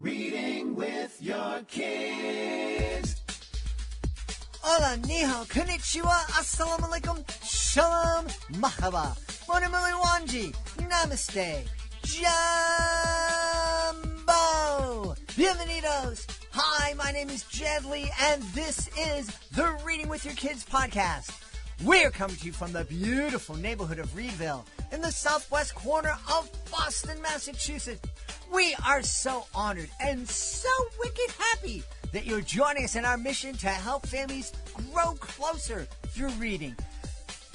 Reading with your kids. Hola, ni hao, konnichiwa, assalamu alaikum, shalom, mahaba, bonamili wanji, namaste, jumbo, bienvenidos. Hi, my name is Jed Lee, and this is the Reading with Your Kids podcast. We're coming to you from the beautiful neighborhood of Reedville in the southwest corner of Boston, Massachusetts. We are so honored and so wicked happy that you're joining us in our mission to help families grow closer through reading.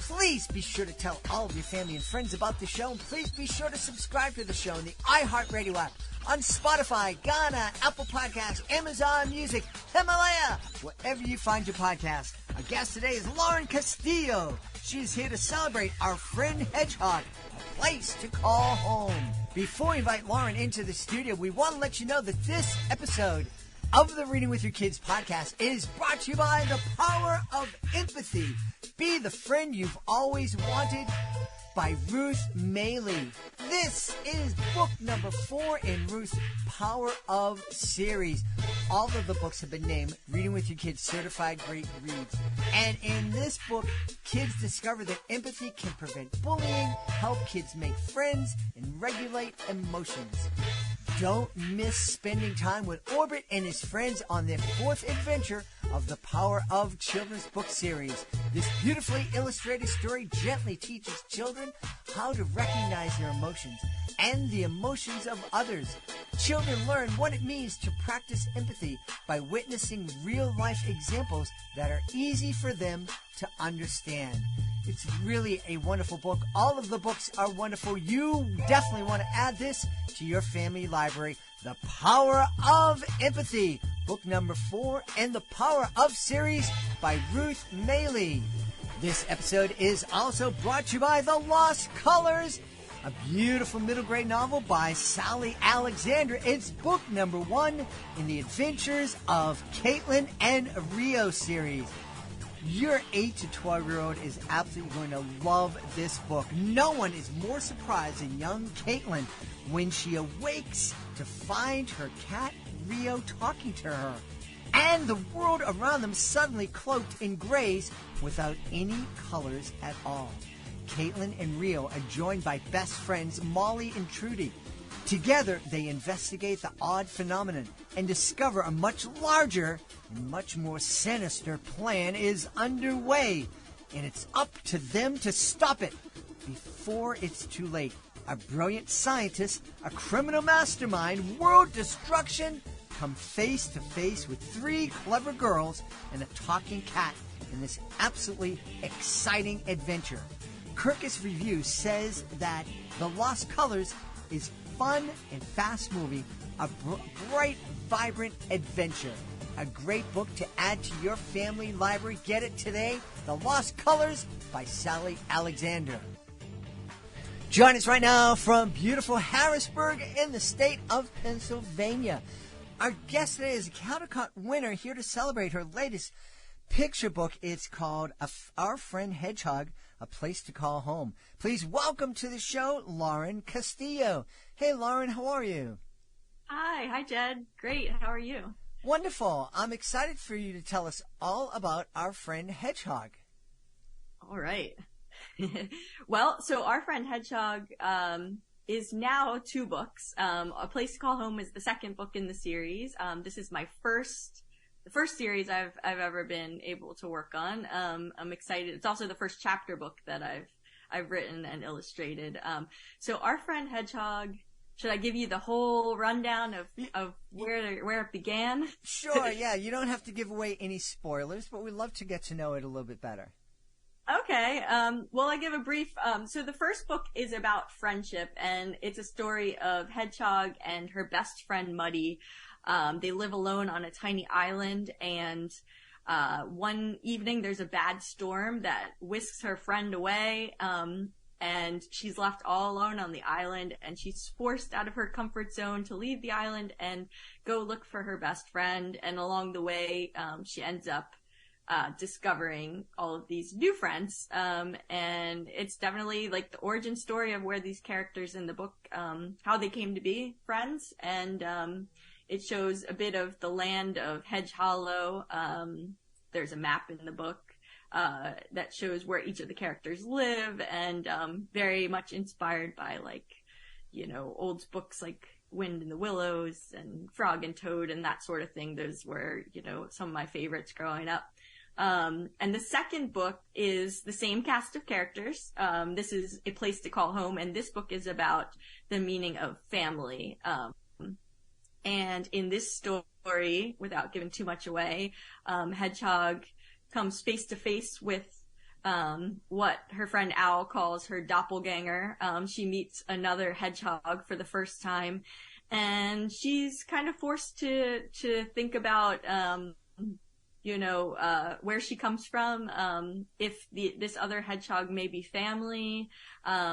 Please be sure to tell all of your family and friends about the show, and please be sure to subscribe to the show on the iHeartRadio app, on Spotify, Ghana, Apple Podcasts, Amazon Music, Himalaya, wherever you find your podcast. Our guest today is Lauren Castillo. She is here to celebrate Our Friend Hedgehog, a place to call home. Before we invite Lauren into the studio, we want to let you know that this episode of the Reading with Your Kids podcast is brought to you by the Power of Empathy. Be the friend you've always wanted, by Ruth Maley. This is book number 4 in Ruth's Power of series. All of the books have been named Reading with Your Kids Certified Great Reads. And in this book, kids discover that empathy can prevent bullying, help kids make friends, and regulate emotions. Don't miss spending time with Orbit and his friends on their 4th adventure of the Power of Children's book series. This beautifully illustrated story gently teaches children how to recognize their emotions and the emotions of others. Children learn what it means to practice empathy by witnessing real-life examples that are easy for them to understand. It's really a wonderful book. All of the books are wonderful. You definitely want to add this to your family library. The Power of Empathy, book number 4 in the Power of series by Ruth Maley. This episode is also brought to you by The Lost Colors, a beautiful middle grade novel by Sally Alexander. It's book number 1 in the Adventures of Caitlin and Rio series. Your 8 to 12-year-old is absolutely going to love this book. No one is more surprised than young Caitlin when she awakes to find her cat Rio talking to her, and the world around them suddenly cloaked in grays without any colors at all. Caitlin and Rio are joined by best friends Molly and Trudy. Together, they investigate the odd phenomenon and discover a much larger and much more sinister plan is underway, and it's up to them to stop it before it's too late. A brilliant scientist, a criminal mastermind, world destruction come face to face with 3 clever girls and a talking cat in this absolutely exciting adventure. Kirkus Review says that The Lost Colors is fun and fast-moving, a bright, vibrant adventure. A great book to add to your family library. Get it today. The Lost Colors by Sally Alexander. Join us right now from beautiful Harrisburg in the state of Pennsylvania. Our guest today is a Caldecott winner here to celebrate her latest picture book. It's called Our Friend Hedgehog, A Place to Call Home. Please welcome to the show, Lauren Castillo. Hey, Lauren, how are you? Hi, Jed. Great. How are you? Wonderful. I'm excited for you to tell us all about Our Friend Hedgehog. All right. Well, so Our Friend Hedgehog is now 2 books. A Place to Call Home is the 2nd book in the series. This is the first series I've ever been able to work on. I'm excited. It's also the first chapter book that I've written and illustrated. So Our Friend Hedgehog, should I give you the whole rundown of where it began? Sure, yeah. You don't have to give away any spoilers, but we'd love to get to know it a little bit better. Okay. Well, I give a brief. So the first book is about friendship, and it's a story of Hedgehog and her best friend Muddy. They live alone on a tiny island, and one evening there's a bad storm that whisks her friend away. And she's left all alone on the island, and she's forced out of her comfort zone to leave the island and go look for her best friend. And along the way, she ends up discovering all of these new friends. And it's definitely like the origin story of where these characters in the book, how they came to be friends. And it shows a bit of the land of Hedge Hollow. There's a map in the book that shows where each of the characters live, and very much inspired by, like, old books like Wind in the Willows and Frog and Toad and that sort of thing. Those were, some of my favorites growing up. And the second book is the same cast of characters. This is A Place to Call Home, and this book is about the meaning of family. And in this story, without giving too much away, Hedgehog comes face to face with what her friend Owl calls her doppelganger. She meets another hedgehog for the first time, and she's kind of forced to think about where she comes from, if this other hedgehog may be family.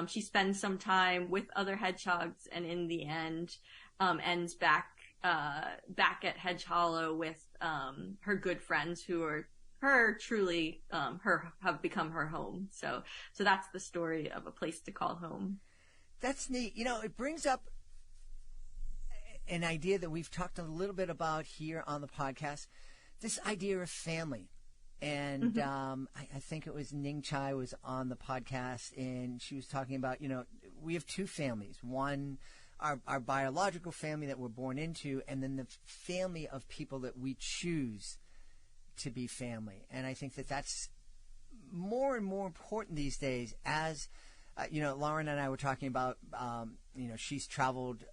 She spends some time with other hedgehogs, and in the end ends back at Hedge Hollow with her good friends who are truly have become her home. So that's the story of A Place to Call Home. That's neat. It brings up an idea that we've talked a little bit about here on the podcast, this idea of family. And I think it was Ning Chai was on the podcast, and she was talking about, we have two families. One, our biological family that we're born into, and then the family of people that we choose to be family. And I think that that's more and more important these days. As Lauren and I were talking about, she's traveled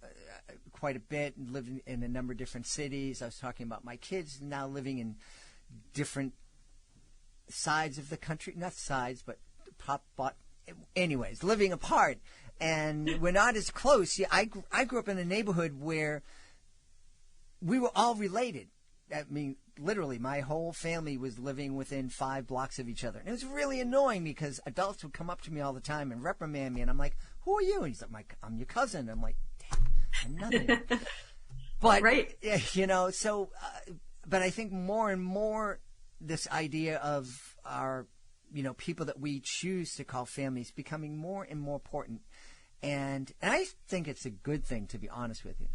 quite a bit and lived in a number of different cities. I was talking about my kids now living in different sides of the country, not sides, but anyways, living apart. And we're not as close. I grew up in a neighborhood where we were all related. I mean, literally, my whole family was living within 5 blocks of each other. And it was really annoying because adults would come up to me all the time and reprimand me. And I'm like, who are you? And he's like, I'm your cousin. I'm like, damn, I'm nothing. But, right. But I think more and more this idea of our, people that we choose to call families becoming more and more important. And I think it's a good thing, to be honest with you.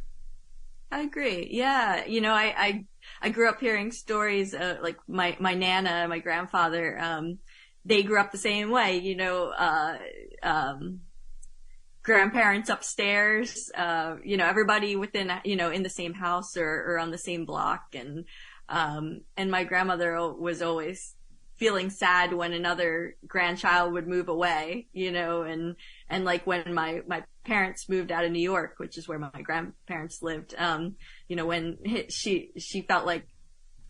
I agree. Yeah. I grew up hearing stories, like my Nana, my grandfather, they grew up the same way, grandparents upstairs, everybody within, in the same house or on the same block. And my grandmother was always feeling sad when another grandchild would move away, and like when my parents moved out of New York, which is where my grandparents lived, when she felt like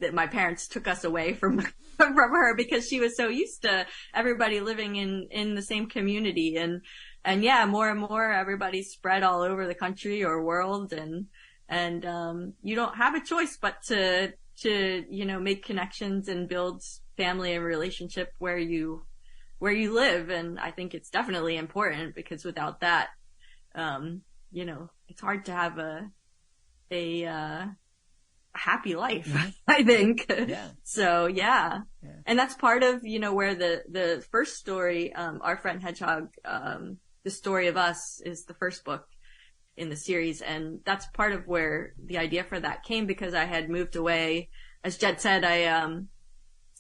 that my parents took us away from her because she was so used to everybody living in the same community. And yeah, more and more everybody's spread all over the country or world, and you don't have a choice but to make connections and build family and relationship where you live. And I think it's definitely important, because without that, it's hard to have a happy life, I think. Yeah. So yeah. And that's part of, where the first story, Our Friend Hedgehog, The Story of Us, is the first book in the series. And that's part of where the idea for that came, because I had moved away. As Jed said,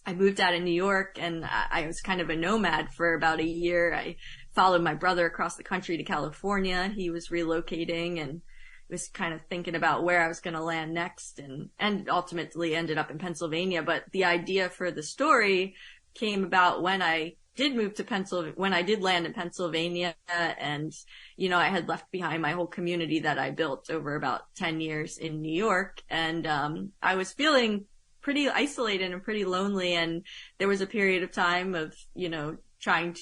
I moved out of New York, and I was kind of a nomad for about a year. I followed my brother across the country to California. He was relocating and was kind of thinking about where I was going to land next, and ultimately ended up in Pennsylvania. But the idea for the story came about when I did move to when I did land in Pennsylvania, and, I had left behind my whole community that I built over about 10 years in New York. And, I was feeling pretty isolated and pretty lonely. And there was a period of time of, trying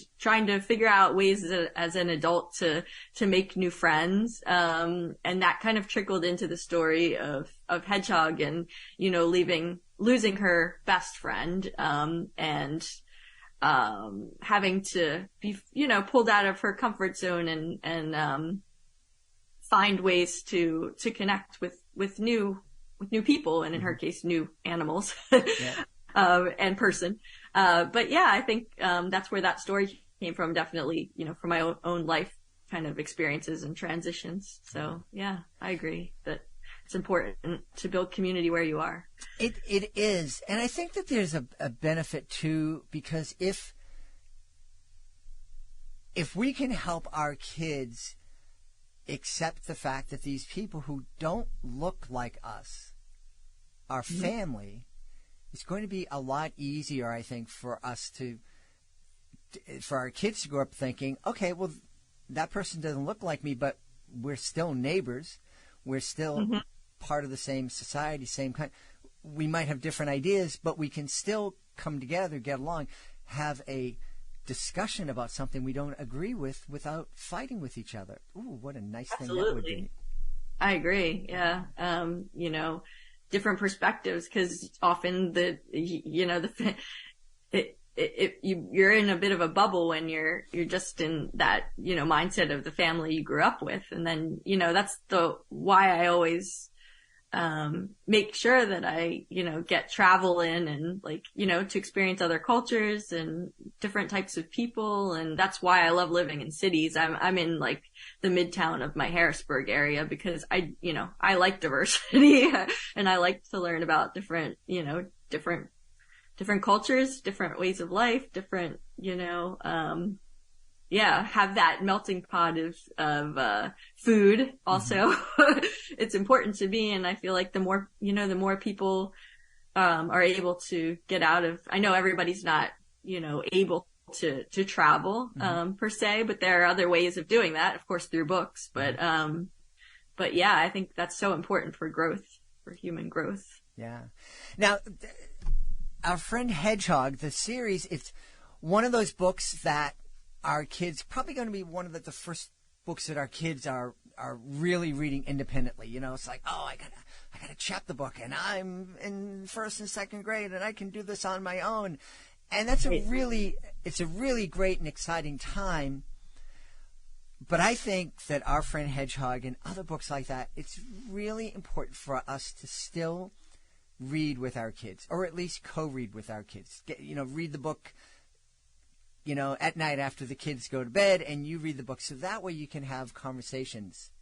to figure out ways as an adult to make new friends. And that kind of trickled into the story of Hedgehog and, losing her best friend, and having to be, pulled out of her comfort zone and find ways to connect with new people, and in her case, new animals, and person. But yeah, I think, that's where that story came from, definitely, from my own life kind of experiences and transitions. So yeah, I agree that it's important to build community where you are. It is. And I think that there's a benefit too, because if we can help our kids accept the fact that these people who don't look like us are family, it's going to be a lot easier, I think, for us for our kids to grow up thinking, okay, well, that person doesn't look like me, but we're still neighbors. We're still part of the same society, same kind. We might have different ideas, but we can still come together, get along, have a discussion about something we don't agree with without fighting with each other. Ooh, what a nice thing that would be. I agree. Yeah. Different perspectives, because often you're in a bit of a bubble when you're just in that, mindset of the family you grew up with. And then, that's why I always, make sure that I, get travel in and to experience other cultures and different types of people. And that's why I love living in cities. I'm in the midtown of my Harrisburg area, because I like diversity and I like to learn about different cultures, different ways of life, different, have that melting pot of food also. It's important to me. And I feel like the more people, are able to get out of, I know everybody's not, able to travel, per se, but there are other ways of doing that, of course, through books. But yeah, I think that's so important for growth, for human growth. Yeah. Now, Our Friend Hedgehog, the series, it's one of those books that our kids, probably going to be one of the first books that our kids are really reading independently. It's like, oh, I gotta chap the book, and I'm in first and second grade, and I can do this on my own. And that's it's a really great and exciting time. But I think that Our Friend Hedgehog and other books like that, it's really important for us to still read with our kids, or at least co-read with our kids. Read the book, at night after the kids go to bed, and you read the book. So that way you can have conversations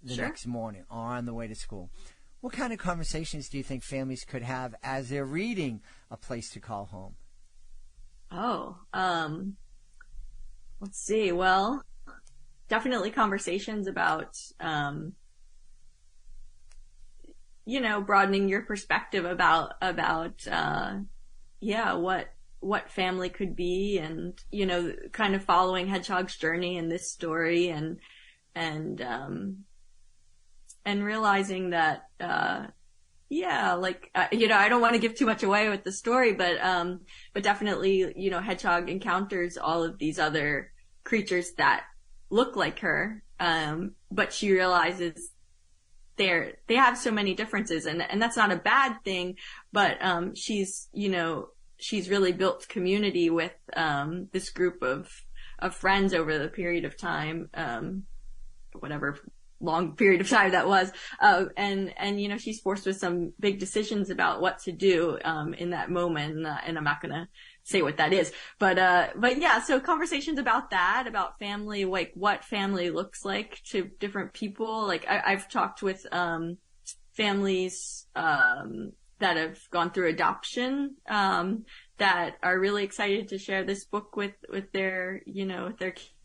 the next morning or on the way to school. What kind of conversations do you think families could have as they're reading A Place to Call Home? Oh, let's see. Well, definitely conversations about, broadening your perspective about, what family could be, and, kind of following Hedgehog's journey in this story, and realizing that, I don't want to give too much away with the story, but definitely, Hedgehog encounters all of these other creatures that look like her, but she realizes they have so many differences, and that's not a bad thing, but she's really built community with this group of friends over the period of time, whatever long period of time that was, and she's forced with some big decisions about what to do in that moment, and I'm not gonna say what that is, but yeah, so conversations about that, about family, what family looks like to different people. I've talked with families that have gone through adoption, that are really excited to share this book with their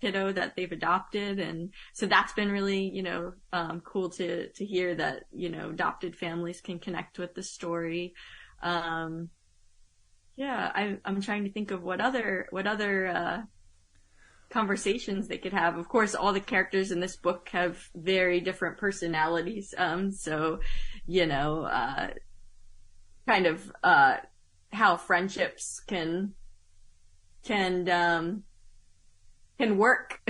kiddo that they've adopted. And so that's been really, cool to hear that, adopted families can connect with the story. I'm trying to think of what other conversations they could have. Of course, all the characters in this book have very different personalities. So, kind of, how friendships can work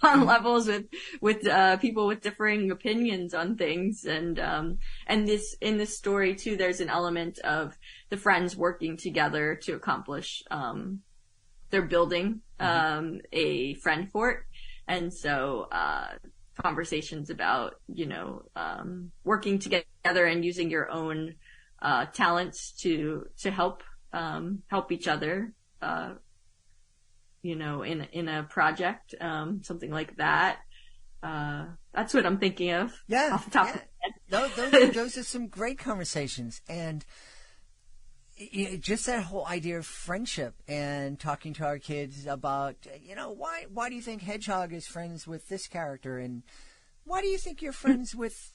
on levels with people with differing opinions on things. And this, in this story too, there's an element of the friends working together to accomplish, they're building, a friend fort. And so, conversations about, working together and using your own, talents to help each other, in a project, something like that. That's what I'm thinking of. Yeah. Off the top of my head. Those are some great conversations. And just that whole idea of friendship and talking to our kids about, why do you think Hedgehog is friends with this character? And why do you think you're friends with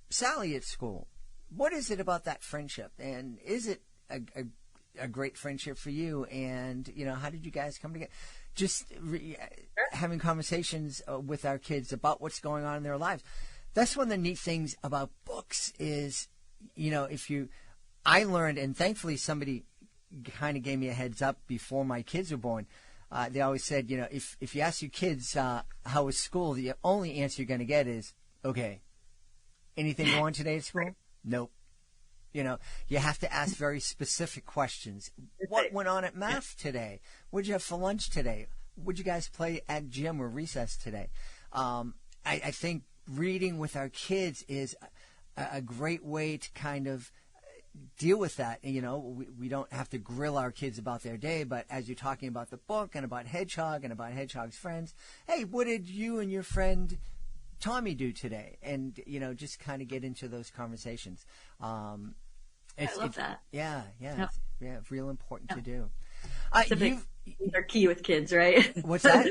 Sally at school? What is it about that friendship? And is it a great friendship for you? And, how did you guys come together? Just having conversations with our kids about what's going on in their lives. That's one of the neat things about books is, I learned, and thankfully somebody kind of gave me a heads up before my kids were born. They always said, if you ask your kids how was school, the only answer you're going to get is, okay. Anything going on today at school? Nope. You have to ask very specific questions. What went on at math today? What'd you have for lunch today? What'd you guys play at gym or recess today? I think reading with our kids is a great way to kind of deal with that. We don't have to grill our kids about their day, but as you're talking about the book and about Hedgehog and about Hedgehog's friends, hey, what did you and your friend Tommy do today? And, just kind of get into those conversations. I love that. Yeah. It's real important to do. These are key with kids, right? What's that?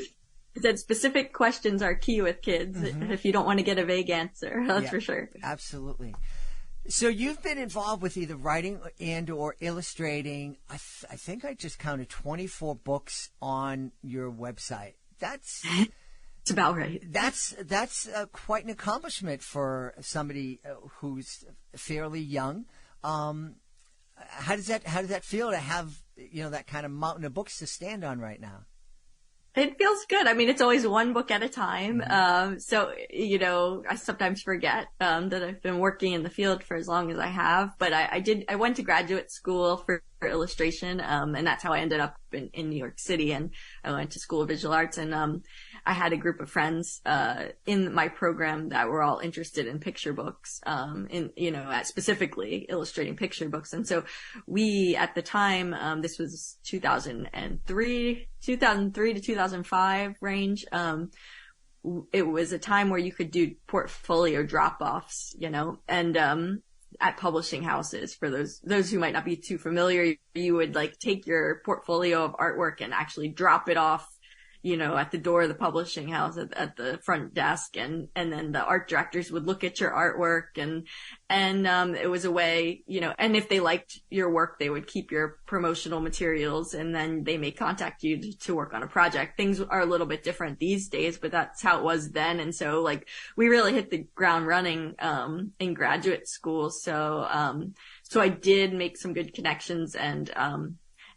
I said specific questions are key with kids if you don't want to get a vague answer. That's for sure. Absolutely. So you've been involved with either writing and or illustrating. I think I just counted 24 books on your website. It's about right. That's quite an accomplishment for somebody who's fairly young. How does that feel to have that kind of mountain of books to stand on right now? It feels good. I mean, it's always one book at a time. So, I sometimes forget, that I've been working in the field for as long as I have, but I went to graduate school for illustration. And that's how I ended up in New York City. And I went to School of Visual Arts and, I had a group of friends, in my program that were all interested in picture books, specifically illustrating picture books. And so we, at the time, this was 2003 to 2005 range. It was a time where you could do portfolio drop-offs, and, at publishing houses. For those who might not be too familiar, you would take your portfolio of artwork and actually drop it off, at the door of the publishing house at the front desk. And then the art directors would look at your artwork and it was a way, and if they liked your work, they would keep your promotional materials and then they may contact you to work on a project. Things are a little bit different these days, but that's how it was then. And so we really hit the ground running, in graduate school. So I did make some good connections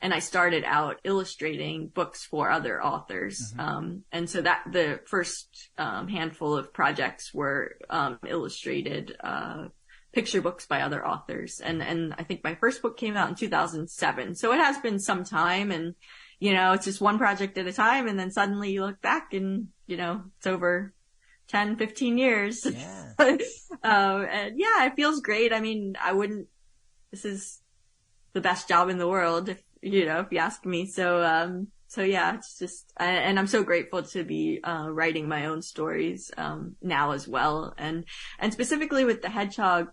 and I started out illustrating books for other authors. And so that the first handful of projects were illustrated picture books by other authors. And I think my first book came out in 2007. So it has been some time and, it's just one project at a time. And then suddenly you look back and, it's over 10, 15 years. Yeah. And yeah, it feels great. I mean, this is the best job in the world if you ask me. So yeah, it's just, and I'm so grateful to be, writing my own stories, now as well. And specifically with the Hedgehog,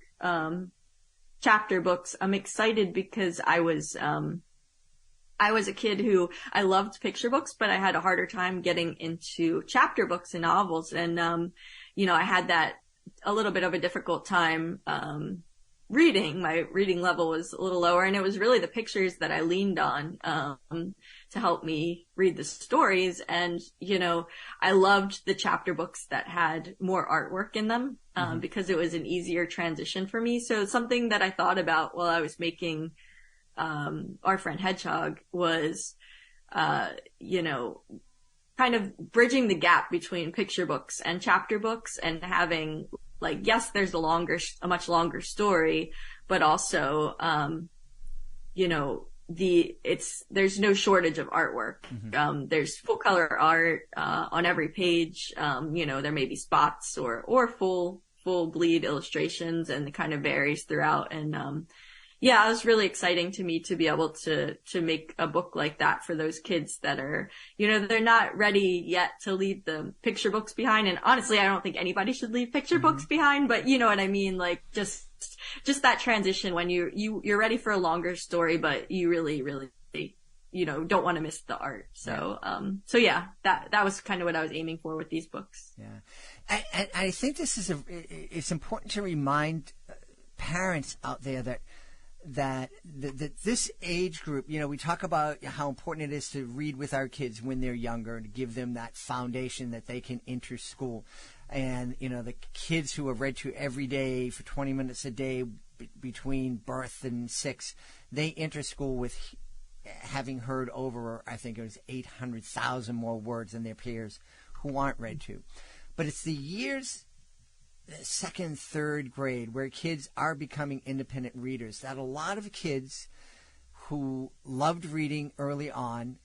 chapter books, I'm excited because I was a kid who I loved picture books, but I had a harder time getting into chapter books and novels. And, I had a little bit of a difficult time, my reading level was a little lower, and it was really the pictures that I leaned on, to help me read the stories. And, I loved the chapter books that had more artwork in them, because it was an easier transition for me. So something that I thought about while I was making, Our Friend Hedgehog was, kind of bridging the gap between picture books and chapter books and having yes, there's a much longer story, but also, there's no shortage of artwork. There's full color art, on every page. There may be spots or full bleed illustrations, and it kind of varies throughout. And, Yeah, it was really exciting to me to be able to make a book like that for those kids that are, they're not ready yet to leave the picture books behind. And honestly, I don't think anybody should leave picture books behind, but you know what I mean? Like just that transition when you're ready for a longer story, but you really, really, don't want to miss the art. So, yeah, that was kind of what I was aiming for with these books. Yeah. And I think it's important to remind parents out there that this age group, we talk about how important it is to read with our kids when they're younger and to give them that foundation that they can enter school. And, the kids who are read to every day for 20 minutes a day between birth and 6, they enter school with having heard over, I think it was 800,000 more words than their peers who aren't read to. But it's the years, second, third grade, where kids are becoming independent readers, that a lot of kids who loved reading early on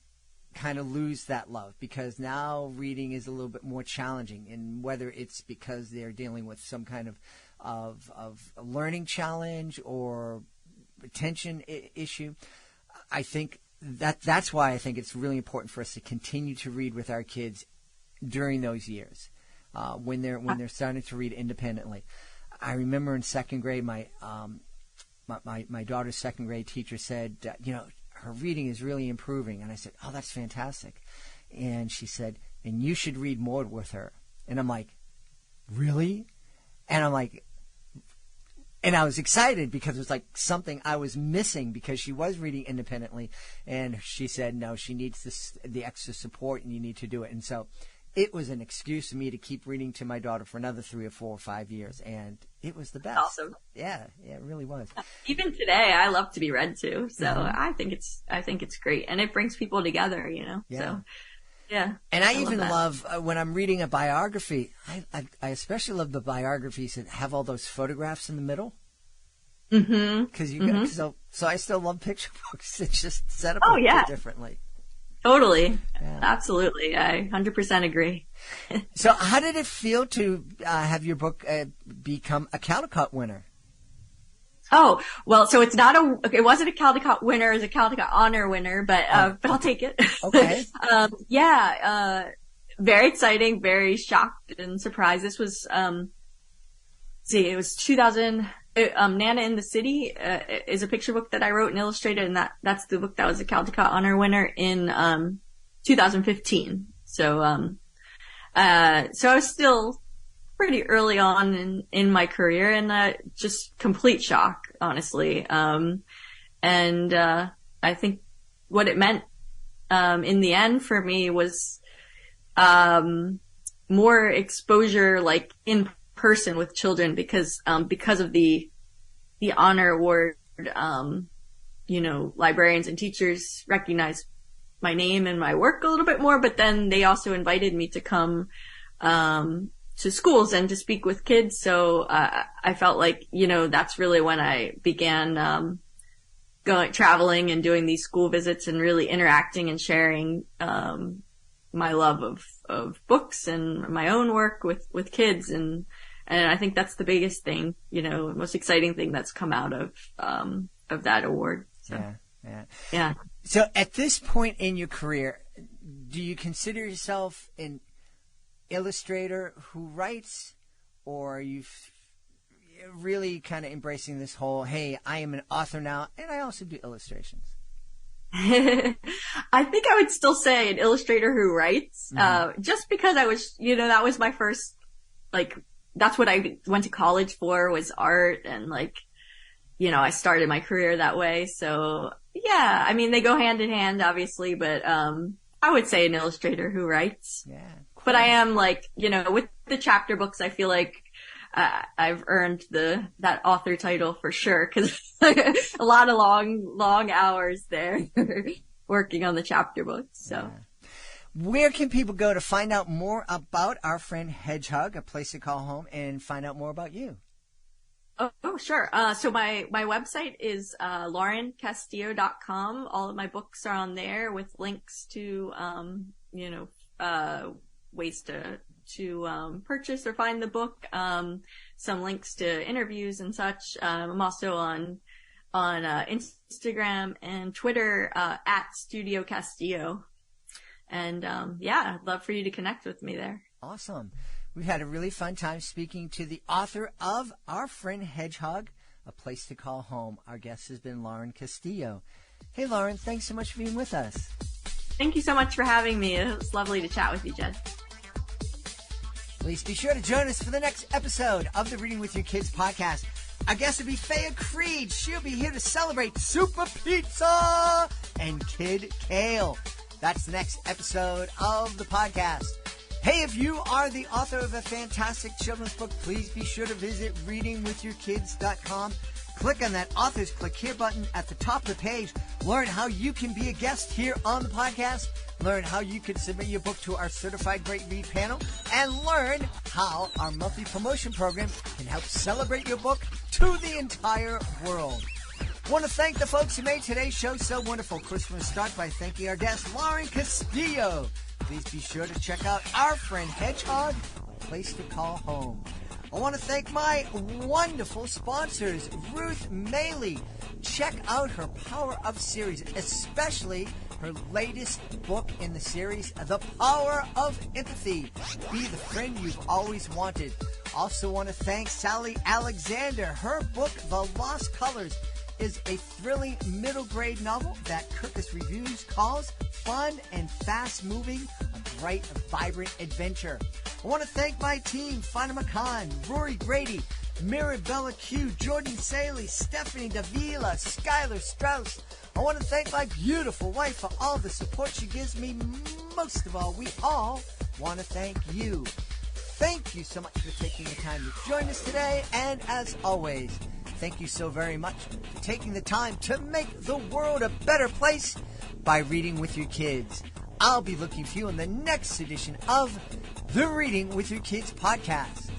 kind of lose that love because now reading is a little bit more challenging. And whether it's because they're dealing with some kind of a learning challenge or attention issue, I think that's why I think it's really important for us to continue to read with our kids during those years. When they're starting to read independently. I remember in second grade, my daughter's second grade teacher said, her reading is really improving. And I said, oh, that's fantastic. And she said, and you should read more with her. And I'm like, really? And I'm like, and I was excited because it was like something I was missing because she was reading independently. And she said, no, she needs the extra support and you need to do it. And so it was an excuse for me to keep reading to my daughter for another 3 or 4 or 5 years, and it was the best. Awesome. Yeah, it really was. Even today, I love to be read to, so I think it's great, and it brings people together, Yeah. So, yeah. And I even love when I'm reading a biography. I especially love the biographies that have all those photographs in the middle. Mm-hmm. Because so I still love picture books. It's just set up differently. Totally. Yeah. Absolutely. I 100% agree. So how did it feel to have your book become a Caldecott winner? Oh, well, so it wasn't a Caldecott winner, it was a Caldecott honor winner, but I'll take it. Okay. Very exciting, very shocked and surprised. This was, it was 2000, Nana in the City is a picture book that I wrote and illustrated, and that's the book that was a Caldecott honor winner in 2015. So I was still pretty early on in my career, and just complete shock, honestly. And I think what it meant in the end for me was more exposure, like in person with children, because of the honor award, librarians and teachers recognize my name and my work a little bit more, but then they also invited me to come to schools and to speak with kids. So I felt like, that's really when I began traveling and doing these school visits and really interacting and sharing my love of books and my own work with kids. And I think that's the biggest thing, most exciting thing that's come out of that award. So, yeah. So at this point in your career, do you consider yourself an illustrator who writes, or are you really kind of embracing this whole, hey, I am an author now and I also do illustrations? I think I would still say an illustrator who writes, just because I was, that was my first, that's what I went to college for, was art, and I started my career that way. So yeah, I mean, they go hand in hand, obviously, but I would say an illustrator who writes. Yeah. Cool. But I am with the chapter books, I feel like I've earned that author title for sure, because a lot of long hours there working on the chapter books. So. Yeah. Where can people go to find out more about Our Friend Hedgehog, a place to call home, and find out more about you? Oh, sure. So my website is laurencastillo.com. All of my books are on there with links to ways to purchase or find the book. Some links to interviews and such. I'm also on on Instagram and Twitter at Studio Castillo. And I'd love for you to connect with me there. Awesome. We've had a really fun time speaking to the author of Our Friend Hedgehog, A Place to Call Home. Our guest has been Lauren Castillo. Hey, Lauren, thanks so much for being with us. Thank you so much for having me. It was lovely to chat with you, Jed. Please be sure to join us for the next episode of the Reading with Your Kids podcast. Our guest will be Faya Creed. She'll be here to celebrate Super Pizza and Kid Kale. That's the next episode of the podcast. Hey, if you are the author of a fantastic children's book, please be sure to visit readingwithyourkids.com. Click on that Authors Click Here button at the top of the page. Learn how you can be a guest here on the podcast. Learn how you can submit your book to our Certified Great Read panel. And learn how our monthly promotion program can help celebrate your book to the entire world. I want to thank the folks who made today's show so wonderful. Of course, we're going to start by thanking our guest, Lauren Castillo. Please be sure to check out Our Friend Hedgehog, A Place to Call Home. I want to thank my wonderful sponsors, Ruth Maley. Check out her Power Up series, especially her latest book in the series, The Power of Empathy. Be the friend you've always wanted. Also want to thank Sally Alexander. Her book, The Lost Colors, is a thrilling middle grade novel that Kirkus Reviews calls fun and fast-moving, a bright, vibrant adventure. I want to thank my team, Fatima Khan, Rory Grady, Mirabella Q, Jordan Saley, Stephanie Davila, Skylar Strauss. I want to thank my beautiful wife for all the support she gives me. Most of all, we all want to thank you. Thank you so much for taking the time to join us today. And as always, thank you so very much for taking the time to make the world a better place by reading with your kids. I'll be looking for you in the next edition of the Reading with Your Kids podcast.